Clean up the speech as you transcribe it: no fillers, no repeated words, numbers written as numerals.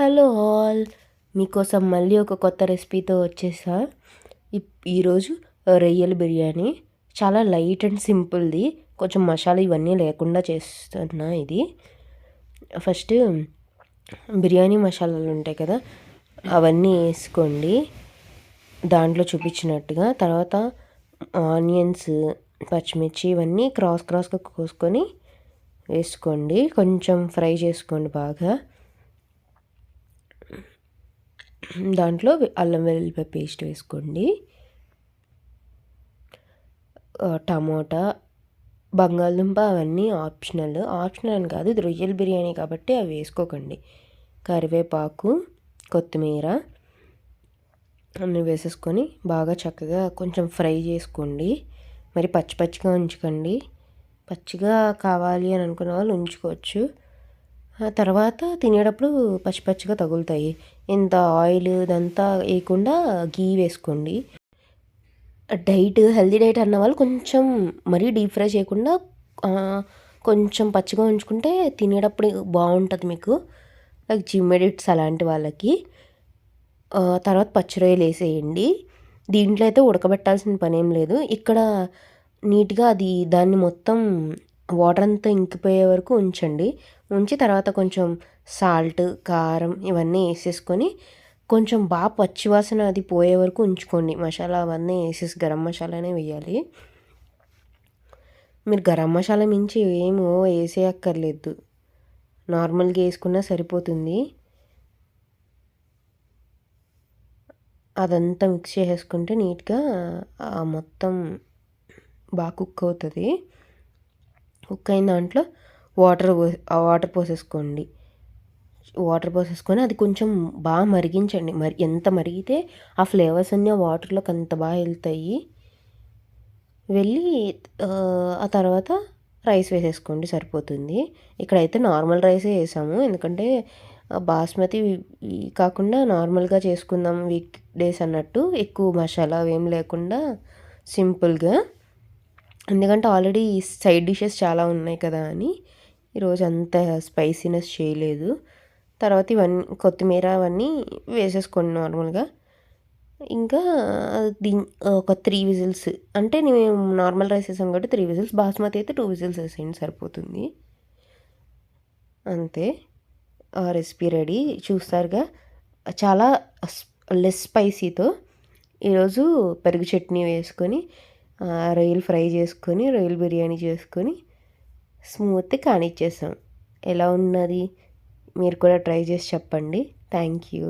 Hello all, మీకోసం మళ్ళీ ఒక కొత్త రెసిపీతో వచ్చేసా. ఈరోజు రొయ్యల బిర్యానీ చాలా లైట్ అండ్ సింపుల్ది, కొంచెం మసాలా ఇవన్నీ లేకుండా చేస్తున్నా. ఇది ఫస్ట్ బిర్యానీ మసాలాలు ఉంటాయి కదా, అవన్నీ వేసుకోండి దాంట్లో చూపించినట్టుగా. తర్వాత ఆనియన్స్, పచ్చిమిర్చి ఇవన్నీ క్రాస్గా కోసుకొని వేసుకోండి. కొంచెం ఫ్రై చేసుకోండి బాగా. దాంట్లో అల్లం వెల్లుల్లిపాయ పేస్ట్ వేసుకోండి. టమోటా, బంగాళదుంప అవన్నీ ఆప్షనల్ అని కాదు, ఇది రొయ్యల బిర్యానీ కాబట్టి అవి వేసుకోకండి. కరివేపాకు, కొత్తిమీర అన్నీ వేసేసుకొని బాగా చక్కగా కొంచెం ఫ్రై చేసుకోండి. మరి పచ్చిగా ఉంచకండి. పచ్చిగా కావాలి అని అనుకున్న వాళ్ళు ఉంచుకోవచ్చు. ఆ తర్వాత తినేటప్పుడు పచ్చిగా తగులుతాయి. ఇంత ఆయిల్ ఇదంతా వేయకుండా గీ వేసుకోండి. హెల్దీ డైట్ అన్న వాళ్ళు కొంచెం మరీ డీప్ ఫ్రై చేయకుండా కొంచెం పచ్చిగా ఉంచుకుంటే తినేటప్పుడు బాగుంటుంది మీకు, లైక్ జిమ్ ఎడిట్స్ అలాంటి వాళ్ళకి. తర్వాత పచ్చి రొయ్యలు వేసేయండి. దీంట్లో అయితే ఉడకబెట్టాల్సిన పని ఏం లేదు. ఇక్కడ నీట్గా దాన్ని మొత్తం వాటర్ అంతా ఇంకిపోయే వరకు ఉంచండి. ఉంచి తర్వాత కొంచెం సాల్ట్, కారం ఇవన్నీ వేసేసుకొని కొంచెం బాగా పచ్చివాసన అది పోయే వరకు ఉంచుకోండి. మసాలా అవన్నీ వేసేసి గరం మసాలానే వేయాలి. మీరు గరం మసాలా మించి ఏమో వేసేయక్కర్లేదు, నార్మల్గా వేసుకున్నా సరిపోతుంది. అదంతా మిక్స్ చేసేసుకుంటే నీట్గా మొత్తం బాగా కుక్ అవుతుంది. కుక్ అయిన దాంట్లో వాటర్ పోసేసుకోండి. వాటర్ పోసేసుకొని అది కొంచెం బాగా మరిగించండి. ఎంత మరిగితే ఆ ఫ్లేవర్స్ అన్నీ ఆ వాటర్లోకి అంత బాగా వెళ్తాయి. ఆ తర్వాత రైస్ వేసేసుకోండి, సరిపోతుంది. ఇక్కడైతే నార్మల్ రైసే వేసాము, ఎందుకంటే బాస్మతి కాకుండా నార్మల్గా చేసుకుందాం వీక్ డేస్ అన్నట్టు, ఎక్కువ మసాలా ఏం లేకుండా సింపుల్గా. ఎందుకంటే ఆల్రెడీ సైడ్ డిషెస్ చాలా ఉన్నాయి కదా అని ఈరోజు అంత స్పైసీనెస్ చేయలేదు. తర్వాత ఇవన్నీ కొత్తిమీర అవన్నీ వేసేసుకోండి నార్మల్గా. ఇంకా ఒక 3 విజిల్స్, అంటే మేము నార్మల్ రైస్ వేసాం కాబట్టి 3 విజిల్స్, బాస్మతి అయితే 2 విజిల్స్ వేసేయండి సరిపోతుంది. అంతే, రెసిపీ రెడీ. చూస్తారుగా, చాలా లెస్ స్పైసీతో ఈరోజు పెరుగు చట్నీ వేసుకొని రొయ్యలు ఫ్రై చేసుకొని రొయ్యలు బిర్యానీ చేసుకొని స్మూత్గా కానిచ్చేసాం. ఎలా ఉన్నది, మీరు కూడా ట్రై చేసి చెప్పండి. Thank you.